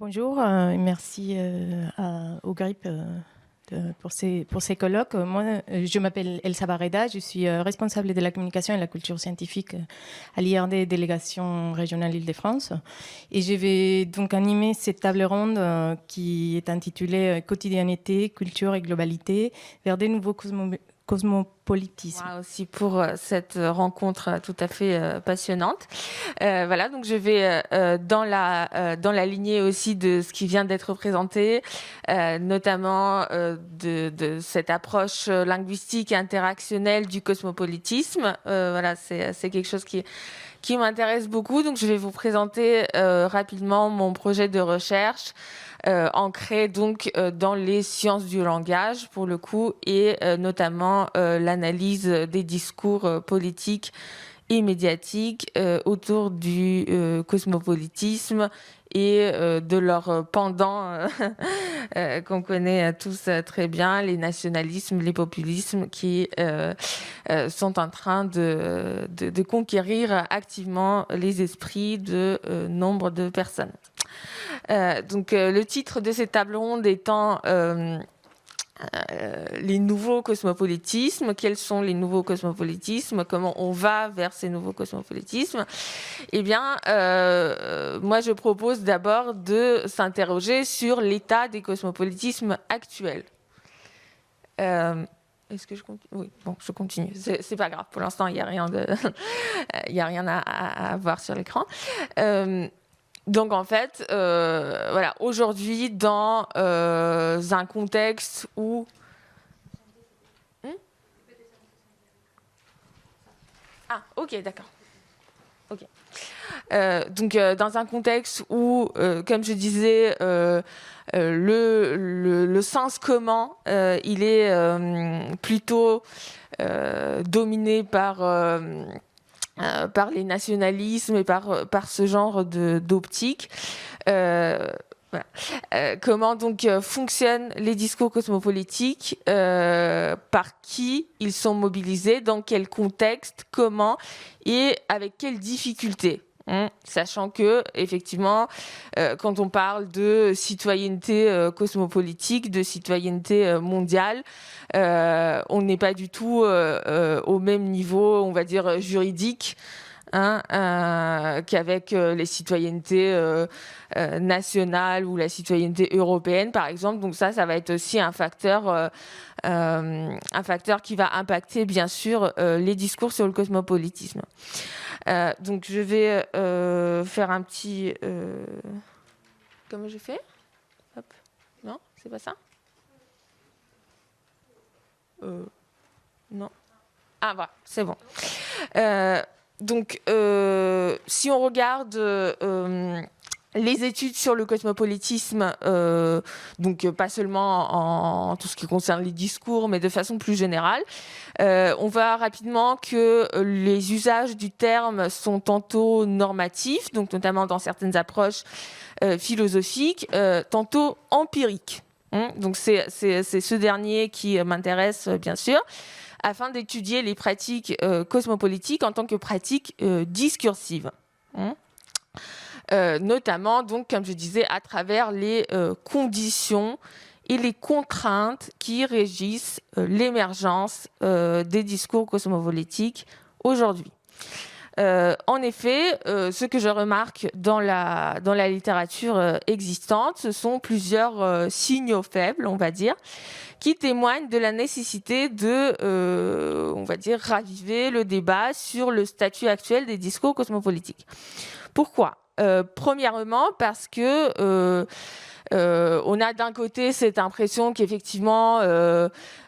Bonjour, merci au GRIP pour ces colloques. Moi, je m'appelle Elsa Barreda, je suis responsable de la communication et la culture scientifique à l'IRD Délégation régionale Île-de-France. Et je vais donc animer cette table ronde qui est intitulée Quotidienneté, culture et globalité vers des nouveaux cosmopolitismes. Moi aussi pour cette rencontre tout à fait passionnante. Voilà, donc je vais dans la lignée aussi de ce qui vient d'être présenté, notamment de cette approche linguistique et interactionnelle du cosmopolitisme. Voilà, c'est quelque chose qui m'intéresse beaucoup. Donc je vais vous présenter rapidement mon projet de recherche. Ancré donc dans les sciences du langage pour le coup et notamment l'analyse des discours politiques et médiatiques autour du cosmopolitisme et de leur pendant qu'on connaît tous très bien, les nationalismes, les populismes qui sont en train de conquérir activement les esprits de nombre de personnes. Donc le titre de cette table ronde étant les nouveaux cosmopolitismes. Quels sont les nouveaux cosmopolitismes? Comment on va vers ces nouveaux cosmopolitismes? Eh bien, moi je propose d'abord de s'interroger sur l'état des cosmopolitismes actuels. Est-ce que je continue? Oui, bon, je continue. C'est pas grave. Pour l'instant, il n'y a rien il y a rien à voir sur l'écran. Donc en fait, voilà, aujourd'hui, dans un contexte où... Ah, ok, d'accord. Ok. Donc dans un contexte où, comme je disais, le sens commun, il est plutôt dominé par les nationalismes et par ce genre d'optique. Voilà. Comment donc fonctionnent les discours cosmopolitiques, par qui ils sont mobilisés, dans quel contexte, comment et avec quelles difficultés. Sachant que, effectivement, quand on parle de citoyenneté cosmopolitique, de citoyenneté mondiale, on n'est pas du tout au même niveau, on va dire, juridique, qu'avec les citoyennetés nationales ou la citoyenneté européenne, par exemple. Donc ça va être aussi un facteur qui va impacter, bien sûr, les discours sur le cosmopolitisme. Donc je vais faire un petit... Comment je fais? Hop. Non, c'est pas ça? Non. Ah, voilà, c'est bon. Donc, si on regarde les études sur le cosmopolitisme, donc pas seulement en tout ce qui concerne les discours, mais de façon plus générale, on voit rapidement que les usages du terme sont tantôt normatifs, donc notamment dans certaines approches philosophiques, tantôt empiriques. Donc c'est ce dernier qui m'intéresse bien sûr, afin d'étudier les pratiques cosmopolitiques en tant que pratiques discursives. Notamment, donc, comme je disais, à travers les conditions et les contraintes qui régissent l'émergence des discours cosmopolitiques aujourd'hui. En effet, ce que je remarque dans la littérature existante, ce sont plusieurs signaux faibles, on va dire, qui témoignent de la nécessité de, on va dire, raviver le débat sur le statut actuel des discours cosmopolitiques. Pourquoi ? Premièrement, parce que on a d'un côté cette impression qu'effectivement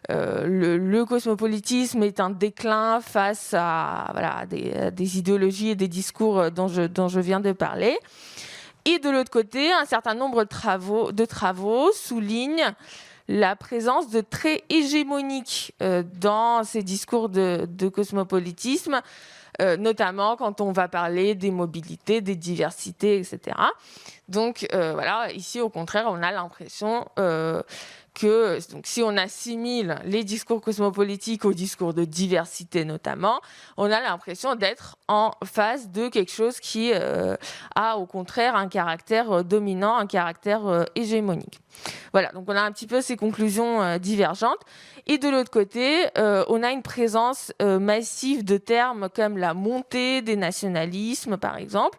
le cosmopolitisme est un déclin face à voilà, des idéologies et des discours dont je viens de parler. Et de l'autre côté, un certain nombre de travaux soulignent la présence de traits hégémoniques dans ces discours de cosmopolitisme, notamment quand on va parler des mobilités, des diversités, etc. Donc voilà, ici au contraire, on a l'impression que donc, si on assimile les discours cosmopolitiques au discours de diversité notamment, on a l'impression d'être en face de quelque chose qui a au contraire un caractère dominant, un caractère hégémonique. Voilà, donc on a un petit peu ces conclusions divergentes. Et de l'autre côté, on a une présence massive de termes comme la montée des nationalismes, par exemple.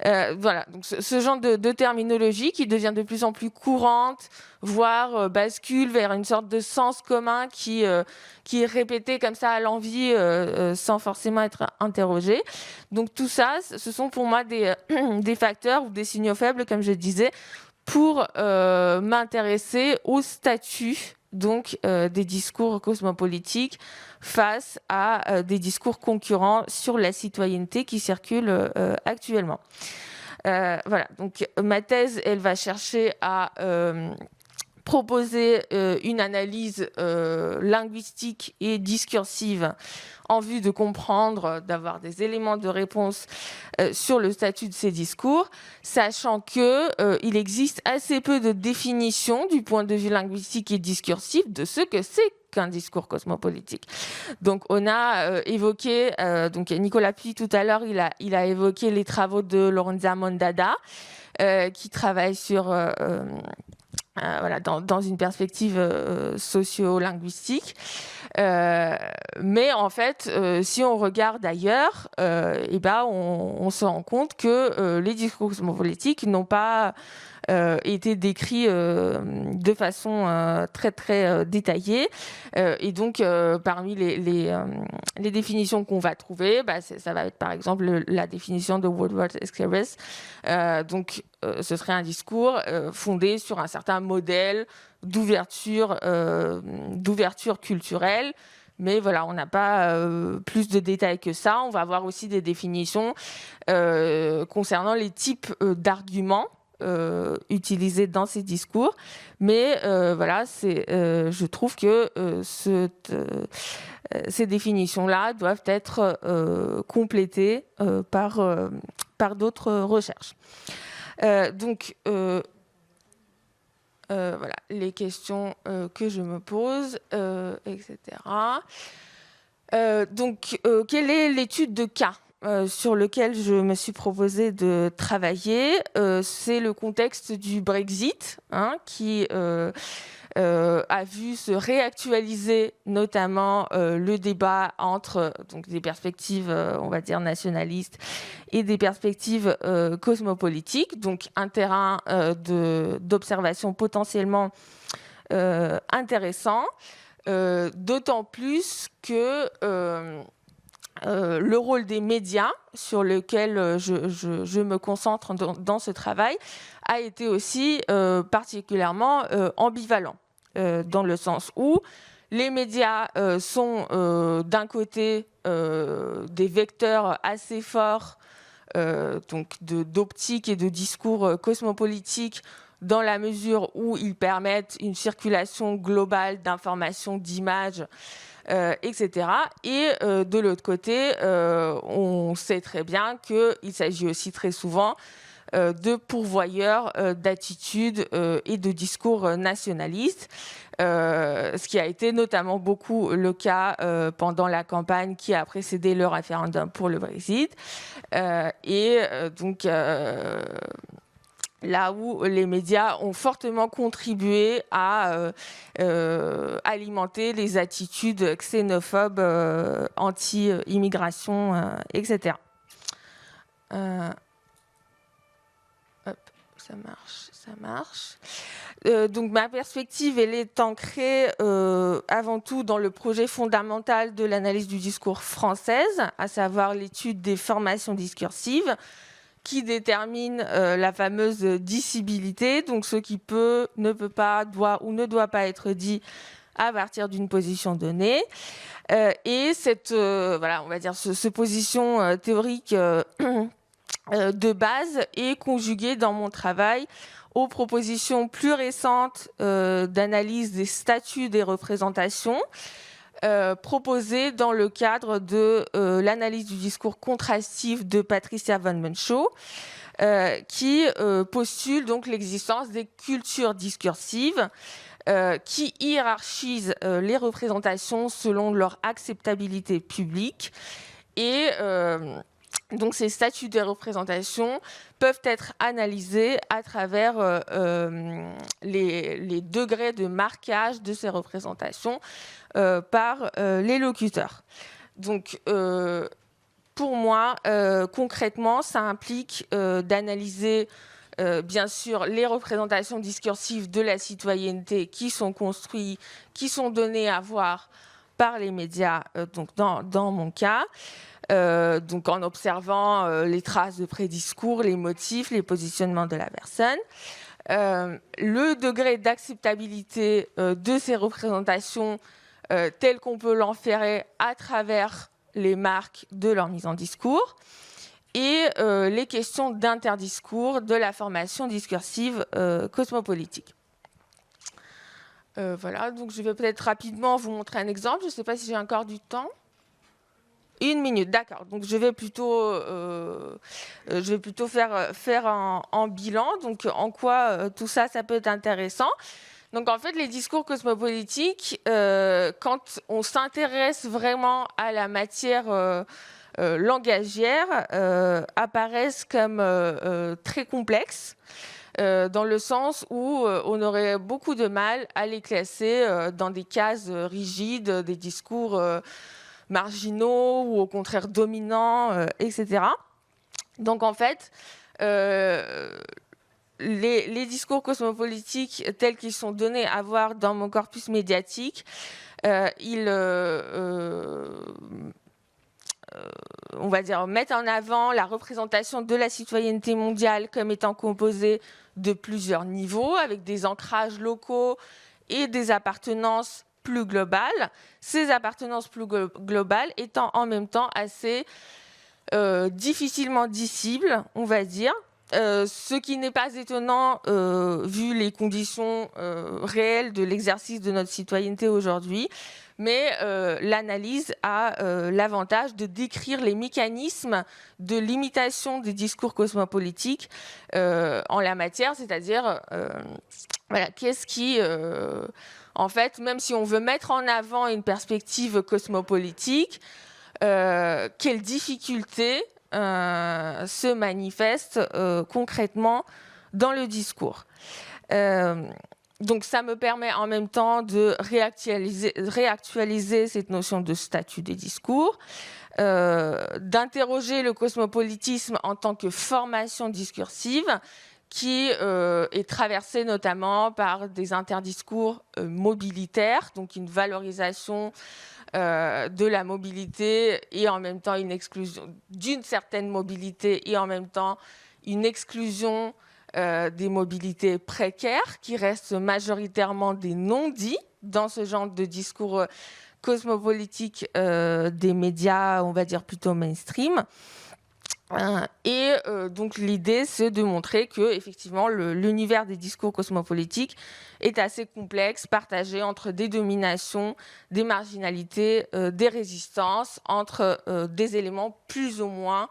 Voilà, donc ce genre de terminologie qui devient de plus en plus courante, voire bascule vers une sorte de sens commun qui est répété comme ça à l'envi sans forcément être interrogé. Donc tout ça, ce sont pour moi des facteurs ou des signaux faibles, comme je disais, pour m'intéresser au statut donc des discours cosmopolitiques face à des discours concurrents sur la citoyenneté qui circulent actuellement. Voilà, donc ma thèse, elle va chercher à proposer une analyse linguistique et discursive en vue de comprendre, d'avoir des éléments de réponse sur le statut de ces discours, sachant qu'il existe assez peu de définitions du point de vue linguistique et discursif de ce que c'est qu'un discours cosmopolitique. Donc on a évoqué, donc Nicolas Puy tout à l'heure, il a évoqué les travaux de Lorenza Mondada, qui travaille sur... voilà, dans une perspective socio-linguistique. Mais en fait, si on regarde ailleurs, on se rend compte que les discours cosmopolitiques n'ont pas été décrits de façon très très détaillée. Et donc, parmi les définitions qu'on va trouver, ça va être par exemple la définition de Woodward Esquerres. Donc, ce serait un discours fondé sur un certain modèle d'ouverture culturelle. Mais voilà, on n'a pas plus de détails que ça. On va avoir aussi des définitions concernant les types d'arguments utilisés dans ces discours. Mais voilà, je trouve que ces définitions-là doivent être complétées par d'autres recherches. Donc, voilà, les questions que je me pose, etc. Donc, quelle est l'étude de cas sur lequel je me suis proposé de travailler? C'est le contexte du Brexit, qui a vu se réactualiser notamment le débat entre donc, des perspectives, on va dire, nationalistes et des perspectives cosmopolitiques, donc un terrain d'observation potentiellement intéressant, d'autant plus que le rôle des médias sur lequel je me concentre dans ce travail a été aussi particulièrement ambivalent, dans le sens où les médias sont d'un côté des vecteurs assez forts donc d'optique et de discours cosmopolitiques dans la mesure où ils permettent une circulation globale d'informations, d'images, etc. Et de l'autre côté, on sait très bien qu'il s'agit aussi très souvent de pourvoyeurs d'attitudes et de discours nationalistes, ce qui a été notamment beaucoup le cas pendant la campagne qui a précédé le référendum pour le Brexit. Donc, là où les médias ont fortement contribué à alimenter les attitudes xénophobes, anti-immigration, etc. Ça marche. Donc ma perspective, elle est ancrée avant tout dans le projet fondamental de l'analyse du discours française, à savoir l'étude des formations discursives, qui détermine la fameuse dissibilité, donc ce qui peut, ne peut pas, doit ou ne doit pas être dit à partir d'une position donnée. Et cette, voilà, on va dire, ce position théorique de base est conjuguée dans mon travail aux propositions plus récentes d'analyse des statuts des représentations, proposé dans le cadre de l'analyse du discours contrastif de Patricia Van Menschow, qui postule donc l'existence des cultures discursives qui hiérarchisent les représentations selon leur acceptabilité publique. Et donc ces statuts de représentation peuvent être analysés à travers les degrés de marquage de ces représentations par les locuteurs. Donc pour moi, concrètement, ça implique d'analyser bien sûr les représentations discursives de la citoyenneté qui sont construites, qui sont données à voir par les médias, donc dans mon cas, donc en observant les traces de prédiscours, les motifs, les positionnements de la personne. Le degré d'acceptabilité de ces représentations tel qu'on peut l'enferrer à travers les marques de leur mise en discours, et les questions d'interdiscours de la formation discursive cosmopolitique. Voilà, donc je vais peut-être rapidement vous montrer un exemple. Je ne sais pas si j'ai encore du temps. 1 minute, d'accord. Donc je vais plutôt faire en bilan. Donc en quoi tout ça, ça peut être intéressant. Donc en fait, les discours cosmopolitiques, quand on s'intéresse vraiment à la matière langagière, apparaissent comme très complexes. Dans le sens où on aurait beaucoup de mal à les classer dans des cases rigides, des discours marginaux ou au contraire dominants, etc. Donc en fait, les discours cosmopolitiques tels qu'ils sont donnés à voir dans mon corpus médiatique, ils on va dire, mettre en avant la représentation de la citoyenneté mondiale comme étant composée de plusieurs niveaux, avec des ancrages locaux et des appartenances plus globales. Ces appartenances plus globales étant en même temps assez difficilement dissibles, on va dire, ce qui n'est pas étonnant vu les conditions réelles de l'exercice de notre citoyenneté aujourd'hui. Mais l'analyse a l'avantage de décrire les mécanismes de limitation des discours cosmopolitiques en la matière, c'est-à-dire voilà, qu'est-ce qui, en fait, même si on veut mettre en avant une perspective cosmopolitique, quelles difficultés se manifestent concrètement dans le discours. Donc ça me permet en même temps de réactualiser cette notion de statut des discours, d'interroger le cosmopolitisme en tant que formation discursive qui est traversée notamment par des interdiscours mobilitaires, donc une valorisation de la mobilité et en même temps une exclusion d'une certaine mobilité et en même temps une exclusion des mobilités précaires qui restent majoritairement des non-dits dans ce genre de discours cosmopolitique des médias, on va dire plutôt mainstream. Et donc l'idée, c'est de montrer que effectivement l'univers des discours cosmopolitiques est assez complexe, partagé entre des dominations, des marginalités, des résistances, entre des éléments plus ou moins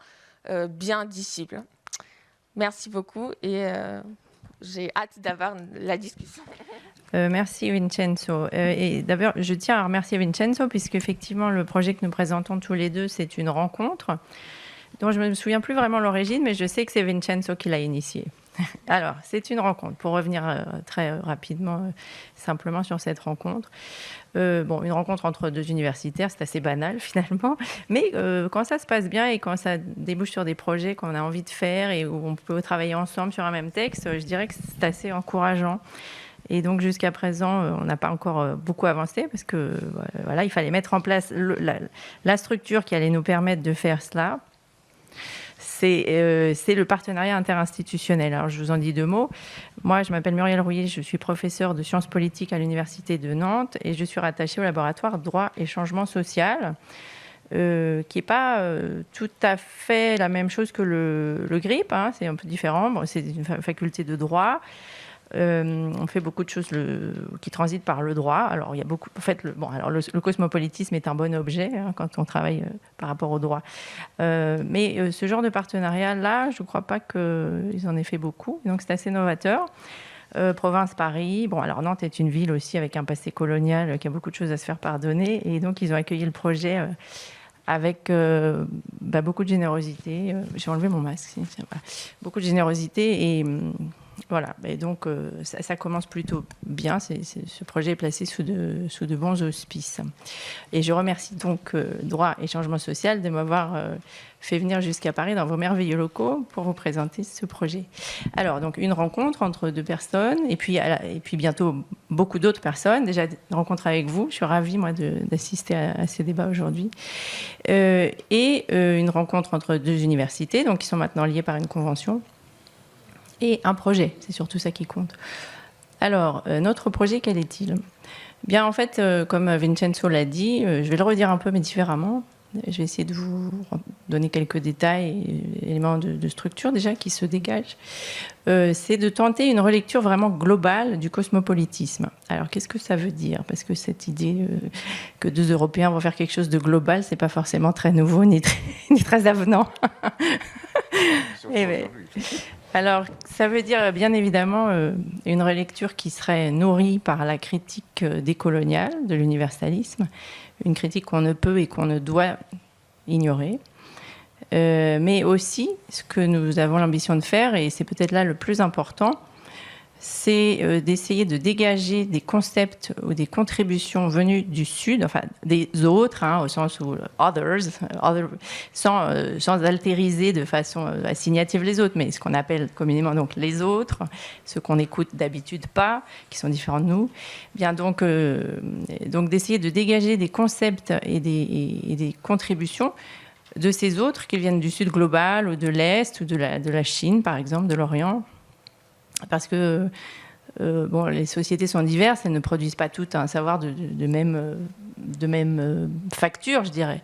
bien dissibles. Merci beaucoup et j'ai hâte d'avoir la discussion. Merci Vincenzo. Et d'abord, je tiens à remercier Vincenzo puisque effectivement le projet que nous présentons tous les deux, c'est une rencontre dont je ne me souviens plus vraiment l'origine, mais je sais que c'est Vincenzo qui l'a initié. Alors, c'est une rencontre. Pour revenir très rapidement, simplement sur cette rencontre. Une rencontre entre deux universitaires, c'est assez banal finalement. Mais quand ça se passe bien et quand ça débouche sur des projets qu'on a envie de faire et où on peut travailler ensemble sur un même texte, je dirais que c'est assez encourageant. Et donc, jusqu'à présent, on n'a pas encore beaucoup avancé parce que voilà, il fallait mettre en place la structure qui allait nous permettre de faire cela. C'est le partenariat interinstitutionnel. Alors, je vous en dis 2 mots. Moi, je m'appelle Muriel Rouillet, je suis professeure de sciences politiques à l'Université de Nantes et je suis rattachée au laboratoire Droit et Changement Social, qui n'est pas tout à fait la même chose que le GRIP. Hein, c'est un peu différent. Bon, c'est une faculté de droit. On fait beaucoup de choses qui transitent par le droit. Alors, il y a beaucoup. En fait, le cosmopolitisme est un bon objet quand on travaille par rapport au droit. Mais ce genre de partenariat-là, je ne crois pas qu'ils en aient fait beaucoup. Donc, c'est assez novateur. Province Paris. Bon, alors Nantes est une ville aussi avec un passé colonial qui a beaucoup de choses à se faire pardonner. Et donc, ils ont accueilli le projet avec beaucoup de générosité. J'ai enlevé mon masque. Beaucoup de générosité et voilà. Et donc, ça commence plutôt bien. Ce projet est placé sous de bons auspices. Et je remercie donc Droit et Changement Social de m'avoir fait venir jusqu'à Paris dans vos merveilleux locaux pour vous présenter ce projet. Alors, donc, une rencontre entre 2 personnes et puis bientôt beaucoup d'autres personnes. Déjà, une rencontre avec vous. Je suis ravie, moi, d'assister à ces débats aujourd'hui. Une rencontre entre 2 universités, donc qui sont maintenant liées par une convention. Et un projet, c'est surtout ça qui compte. Alors, notre projet, quel est-il ? Bien, en fait, comme Vincenzo l'a dit, je vais le redire un peu, mais différemment. Je vais essayer de vous donner quelques détails et éléments de structure déjà qui se dégagent. C'est de tenter une relecture vraiment globale du cosmopolitisme. Alors, qu'est-ce que ça veut dire ? Parce que cette idée que 2 Européens vont faire quelque chose de global, c'est pas forcément très nouveau ni très avenant. Alors, ça veut dire bien évidemment une relecture qui serait nourrie par la critique décoloniale de l'universalisme, une critique qu'on ne peut et qu'on ne doit ignorer, mais aussi ce que nous avons l'ambition de faire, et c'est peut-être là le plus important, c'est d'essayer de dégager des concepts ou des contributions venues du Sud, enfin des autres, au sens où sans altériser de façon assignative les autres, mais ce qu'on appelle communément donc les autres, ceux qu'on écoute d'habitude pas, qui sont différents de nous. Bien donc d'essayer de dégager des concepts et des contributions de ces autres qui viennent du Sud global ou de l'Est ou de la Chine, par exemple, de l'Orient. Parce que les sociétés sont diverses, elles ne produisent pas toutes un savoir de même facture, je dirais.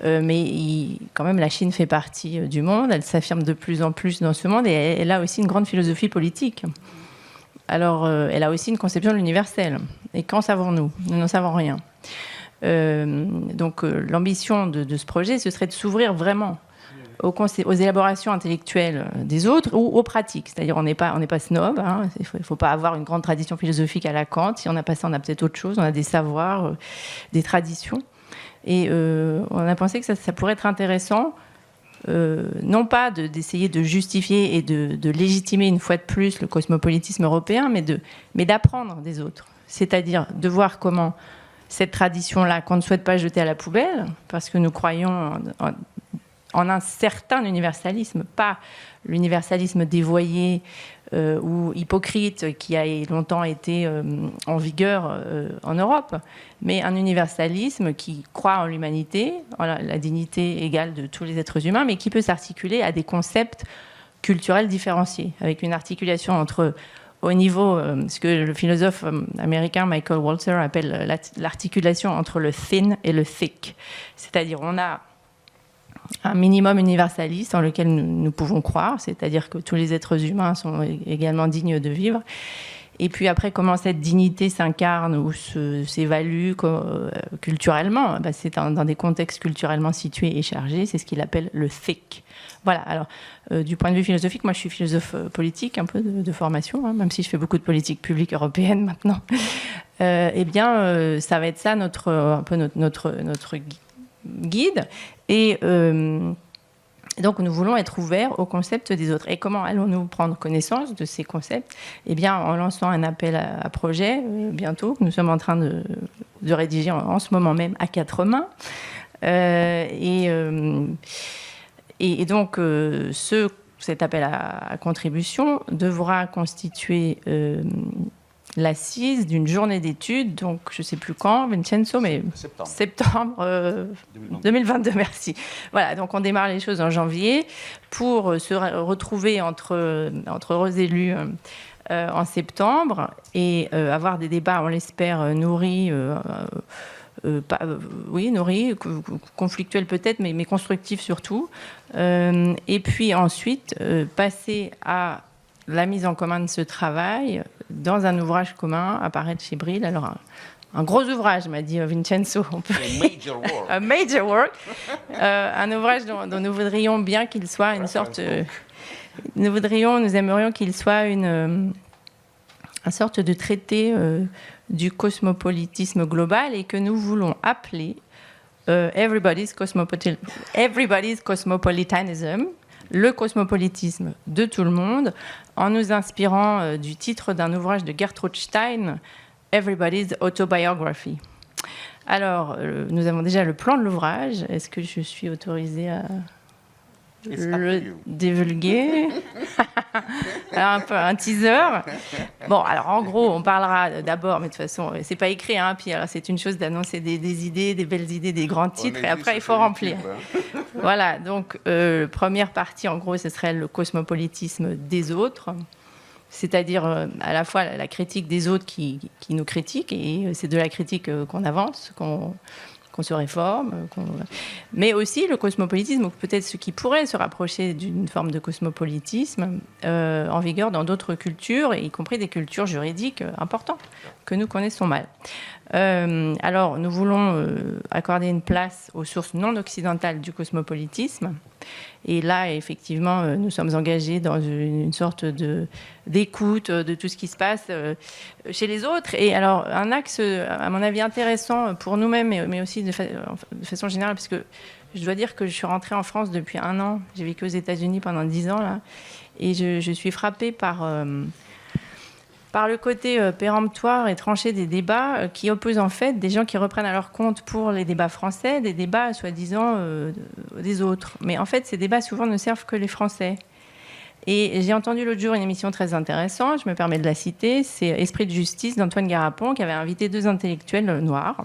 Mais quand même, la Chine fait partie du monde, elle s'affirme de plus en plus dans ce monde et elle a aussi une grande philosophie politique. Alors, elle a aussi une conception de l'universel. Et qu'en savons-nous ? Nous n'en savons rien. Donc, l'ambition de ce projet, ce serait de s'ouvrir vraiment aux élaborations intellectuelles des autres ou aux pratiques. C'est-à-dire, on n'est pas snob. Il ne faut pas avoir une grande tradition philosophique à la Kant. Si on n'a pas ça, on a peut-être autre chose. On a des savoirs, des traditions. Et on a pensé que ça pourrait être intéressant, non pas d'essayer de justifier et de légitimer une fois de plus le cosmopolitisme européen, mais d'apprendre des autres. C'est-à-dire de voir comment cette tradition-là, qu'on ne souhaite pas jeter à la poubelle, parce que nous croyons en un certain universalisme, pas l'universalisme dévoyé ou hypocrite qui a longtemps été en vigueur en Europe, mais un universalisme qui croit en l'humanité, en la dignité égale de tous les êtres humains, mais qui peut s'articuler à des concepts culturels différenciés, avec une articulation entre, au niveau, ce que le philosophe américain Michael Walzer appelle l'articulation entre le thin et le thick. C'est-à-dire, on a un minimum universaliste en lequel nous pouvons croire, c'est-à-dire que tous les êtres humains sont également dignes de vivre. Et puis après, comment cette dignité s'incarne ou s'évalue culturellement, c'est dans des contextes culturellement situés et chargés, c'est ce qu'il appelle le thick. Voilà, alors du point de vue philosophique, moi je suis philosophe politique, un peu de formation, même si je fais beaucoup de politique publique européenne maintenant. Ça va être ça un peu notre guide. Et donc, nous voulons être ouverts au concept des autres. Et comment allons-nous prendre connaissance de ces concepts ? Eh bien, en lançant un appel à projet, bientôt, que nous sommes en train de rédiger en ce moment même à 4 mains. Et donc, cet appel à contribution devra constituer l'assise d'une journée d'études, donc je ne sais plus quand, Vincenzo, mais septembre 2022, merci. Voilà, donc on démarre les choses en janvier pour se retrouver entre heureux élus en septembre et avoir des débats, on l'espère, nourris, nourris, conflictuels peut-être, mais constructifs surtout. Et puis ensuite, passer à la mise en commun de ce travail dans un ouvrage commun apparaître chez Bril. Alors, un gros ouvrage, m'a dit Vincenzo. A major work. Un ouvrage dont nous voudrions bien qu'il soit une sorte... nous aimerions qu'il soit une sorte de traité du cosmopolitisme global et que nous voulons appeler Everybody's Cosmopolitanism, le cosmopolitisme de tout le monde, en nous inspirant du titre d'un ouvrage de Gertrude Stein, Everybody's Autobiography. Alors, nous avons déjà le plan de l'ouvrage. Est-ce que je suis autorisée à le divulguer? Alors, un peu un teaser. Bon, alors en gros, on parlera d'abord, mais de toute façon, c'est pas écrit, hein, puis alors, c'est une chose d'annoncer des idées, des belles idées, des grands titres, et après il faut remplir. Voilà, donc première partie, en gros, ce serait le cosmopolitisme des autres, c'est-à-dire à la fois la critique des autres qui nous critiquent, et c'est de la critique qu'on avance, qu'on se réforme, mais aussi le cosmopolitisme, ou peut-être ce qui pourrait se rapprocher d'une forme de cosmopolitisme en vigueur dans d'autres cultures, y compris des cultures juridiques importantes que nous connaissons mal. Alors, nous voulons accorder une place aux sources non occidentales du cosmopolitisme. Et là, effectivement, nous sommes engagés dans une sorte d'écoute de tout ce qui se passe chez les autres. Et alors, un axe, à mon avis, intéressant pour nous-mêmes, mais aussi de façon générale, parce que je dois dire que je suis rentrée en France depuis 1 an. J'ai vécu aux États-Unis pendant 10 ans, là. Et je suis frappée par le côté péremptoire et tranché des débats qui opposent en fait des gens qui reprennent à leur compte pour les débats français des débats soi-disant des autres. Mais en fait, ces débats souvent ne servent que les Français. Et j'ai entendu l'autre jour une émission très intéressante, je me permets de la citer, c'est Esprit de justice d'Antoine Garapon qui avait invité 2 intellectuels noirs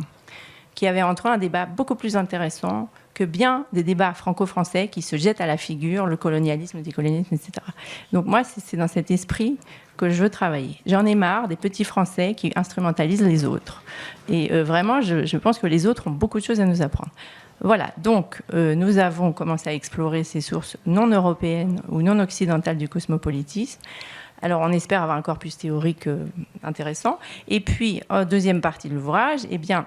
qui avaient entre eux un débat beaucoup plus intéressant que bien des débats franco-français qui se jettent à la figure, le colonialisme, le décolonialisme, etc. Donc moi, c'est dans cet esprit que je veux travailler. J'en ai marre des petits Français qui instrumentalisent les autres. Et vraiment, je pense que les autres ont beaucoup de choses à nous apprendre. Voilà, donc nous avons commencé à explorer ces sources non européennes ou non occidentales du cosmopolitisme. Alors on espère avoir un corpus théorique intéressant. Et puis, en deuxième partie de l'ouvrage, eh bien,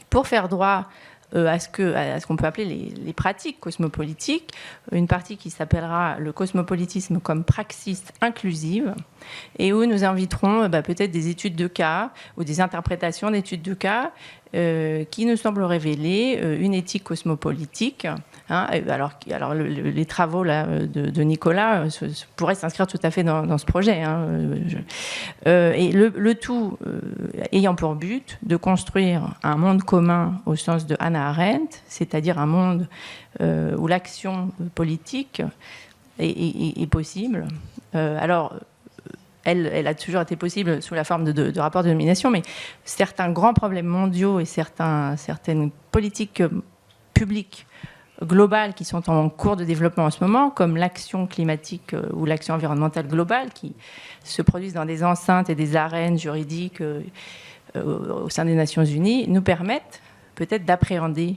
pour faire droit à ce qu'on peut appeler les pratiques cosmopolitiques, une partie qui s'appellera le cosmopolitisme comme praxis inclusive, et où nous inviterons peut-être des études de cas ou des interprétations d'études de cas qui nous semblent révéler une éthique cosmopolitique. Hein, alors les travaux là, de Nicolas pourraient s'inscrire tout à fait dans ce projet. Hein, et le tout ayant pour but de construire un monde commun au sens de Hannah Arendt, c'est-à-dire un monde où l'action politique est possible. Alors, elle a toujours été possible sous la forme de rapports de domination, mais certains grands problèmes mondiaux et certaines politiques publiques globales qui sont en cours de développement en ce moment, comme l'action climatique ou l'action environnementale globale, qui se produisent dans des enceintes et des arènes juridiques au sein des Nations Unies, nous permettent peut-être d'appréhender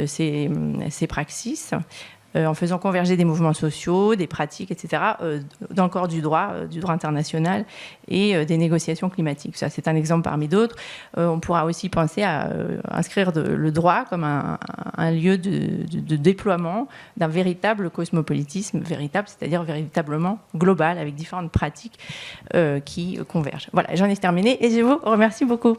ces praxis en faisant converger des mouvements sociaux, des pratiques, etc., dans le corps du droit international et des négociations climatiques. Ça, c'est un exemple parmi d'autres. On pourra aussi penser à inscrire le droit comme un lieu de déploiement d'un véritable cosmopolitisme, véritable, c'est-à-dire véritablement global, avec différentes pratiques qui convergent. Voilà, j'en ai terminé et je vous remercie beaucoup.